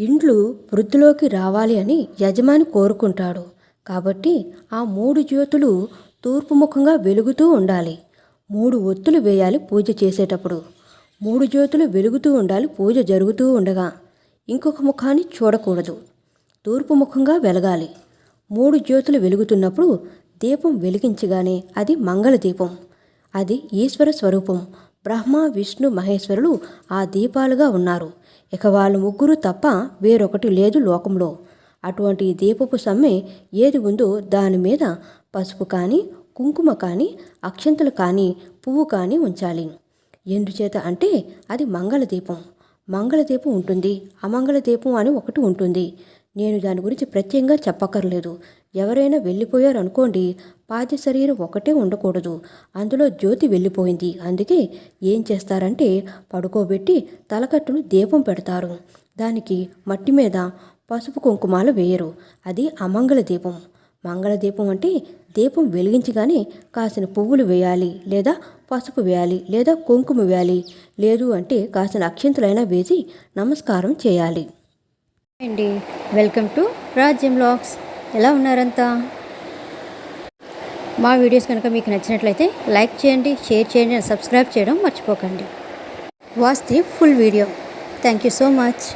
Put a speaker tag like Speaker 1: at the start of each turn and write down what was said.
Speaker 1: ఇండ్లు వృద్ధిలోకి రావాలి అని యజమాని కోరుకుంటాడు. కాబట్టి ఆ 3 జ్యోతులు తూర్పు ముఖంగా వెలుగుతూ ఉండాలి. 3 ఒత్తులు వేయాలి పూజ చేసేటప్పుడు. 3 జ్యోతులు వెలుగుతూ ఉండాలి పూజ జరుగుతూ ఉండగా. ఇంకొక ముఖాన్ని చూడకూడదు. తూర్పు ముఖంగా వెలగాలి. 3 జ్యోతులు వెలుగుతున్నప్పుడు దీపం వెలిగించగానే అది మంగళ దీపం. అది ఈశ్వర స్వరూపం. బ్రహ్మ, విష్ణు, మహేశ్వరులు ఆ దీపాలుగా ఉన్నారు. ఇక వాళ్ళు ముగ్గురు తప్ప వేరొకటి లేదు లోకంలో. అటువంటి దీపపు సమ్మె ఏది ఉందో దాని మీద పసుపు కానీ, కుంకుమ కానీ, అక్షంతలు కానీ, పువ్వు కానీ ఉంచాలి. ఎందుచేత అంటే అది మంగళదీపం. మంగళదీపం ఉంటుంది, అమంగళ దీపం అని ఒకటి ఉంటుంది. నేను దాని గురించి ప్రత్యేకంగా చెప్పక్కర్లేదు. ఎవరైనా వెళ్ళిపోయారు అనుకోండి, పార్థ శరీరం ఒకటే ఉండకూడదు. అందులో జ్యోతి వెళ్ళిపోయింది. అందుకే ఏం చేస్తారంటే పడుకోబెట్టి తలకట్టును దీపం పెడతారు. దానికి మట్టి మీద పసుపు కుంకుమాలు వేయరు. అది అమంగళ దీపం. మంగళదీపం అంటే దీపం వెలిగించగానే కాసిన పువ్వులు వేయాలి, లేదా పసుపు వేయాలి, లేదా కుంకుమ వేయాలి. లేదు అంటే కాసిన అక్షింతలైనా వేసి నమస్కారం చేయాలి.
Speaker 2: అండి, వెల్కమ్ టు రాజ్యం వ్లాగ్స్. ఎలా ఉన్నారంతా? మా వీడియోస్ కనుక మీకు నచ్చినట్లయితే లైక్ చేయండి, షేర్ చేయండి, సబ్స్క్రైబ్ చేయడం మర్చిపోకండి. Watch the full video. Thank you so much.